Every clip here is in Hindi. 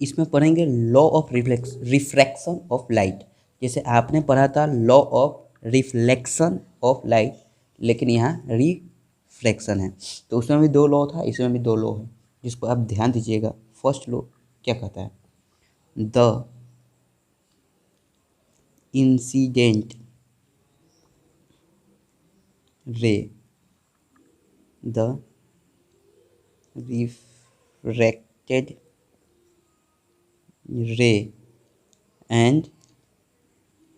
इसमें पढ़ेंगे law of refraction of light. जैसे आपने पढ़ा था law of reflection of light, लेकिन यहाँ रिफ्रैक्शन है, तो उसमें भी दो लॉ था, इसमें भी दो लॉ है, जिसको आप ध्यान दीजिएगा। फर्स्ट लॉ क्या कहता है? The incident ray, the refracted ray and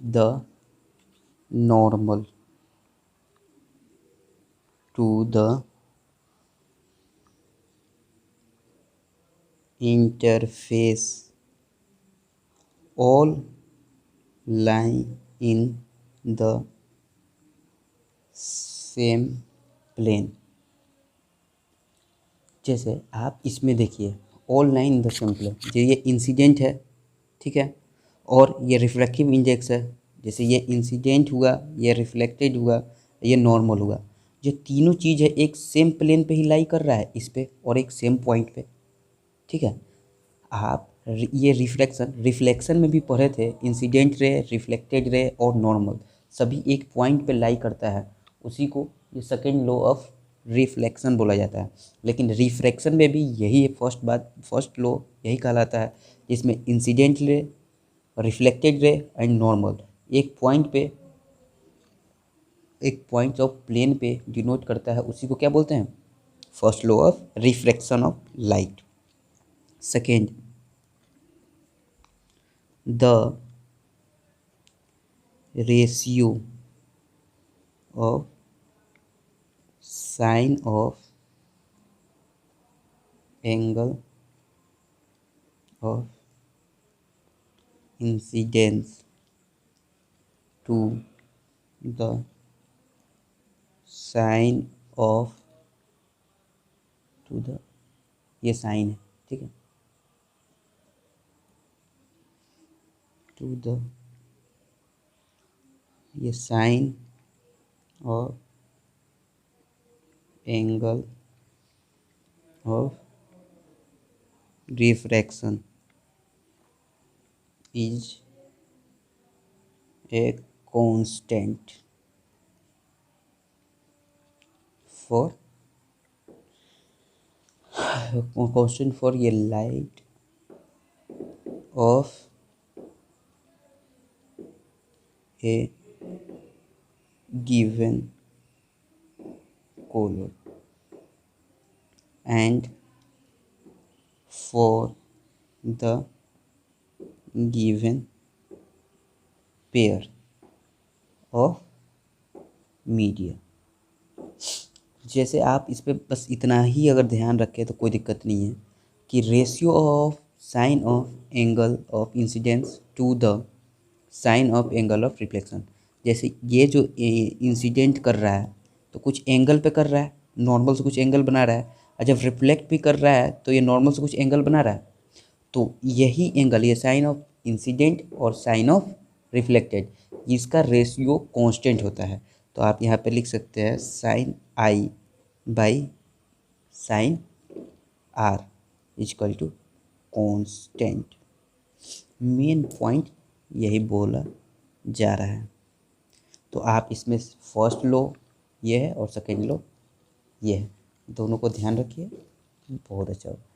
the normal to the interface all lie in the same plane। जैसे आप इसमें देखिए all line in the same plane, जो ये इंसिडेंट है, ठीक है, और ये रिफ्रैक्टिव इंडेक्स है। जैसे ये इंसिडेंट हुआ, ये रिफ्लेक्टेड हुआ, ये नॉर्मल हुआ, जो तीनों चीज़ है एक सेम प्लेन पे ही लाई कर रहा है इस पे, और एक सेम पॉइंट पे, ठीक है। आप ये रिफ्लेक्शन में भी पढ़े थे, इंसिडेंट रे, रिफ्लेक्टेड रे और नॉर्मल सभी एक पॉइंट पे लाई करता है, उसी को ये सेकेंड लॉ ऑफ रिफ्लेक्शन बोला जाता है। लेकिन रिफ्रैक्शन में भी यही है, फर्स्ट लॉ यही कहलाता है, जिसमें incident ray, reflected ray and normal एक पॉइंट ऑफ प्लेन पे डिनोट करता है, उसी को क्या बोलते हैं? First law of refraction of light. Second, the ratio of sine of angle of incidence to the sine of ये साइन है, ठीक है, टू द ये sine of angle of refraction is a constant for ये light of a given color and for the given pair of media। जैसे आप इस पे बस इतना ही अगर ध्यान रखें तो कोई दिक्कत नहीं है कि ratio of sine of angle of incidence to the sine of angle of reflection. जैसे ये जो इंसिडेंट कर रहा है तो कुछ एंगल पे कर रहा है, नॉर्मल से कुछ एंगल बना रहा है, और जब रिफ्लेक्ट भी कर रहा है तो ये नॉर्मल से कुछ एंगल बना रहा है, तो यही एंगल, ये साइन ऑफ इंसिडेंट और साइन ऑफ रिफ्लेक्टेड, इसका रेशियो कांस्टेंट होता है। तो आप यहाँ पे लिख सकते हैं sine I by sine R is equal to constant. Main point यही बोला जा रहा है। तो आप इसमें फर्स्ट लॉ ये है और सेकेंड लॉ ये है, दोनों को ध्यान रखिए, बहुत अच्छा होगा।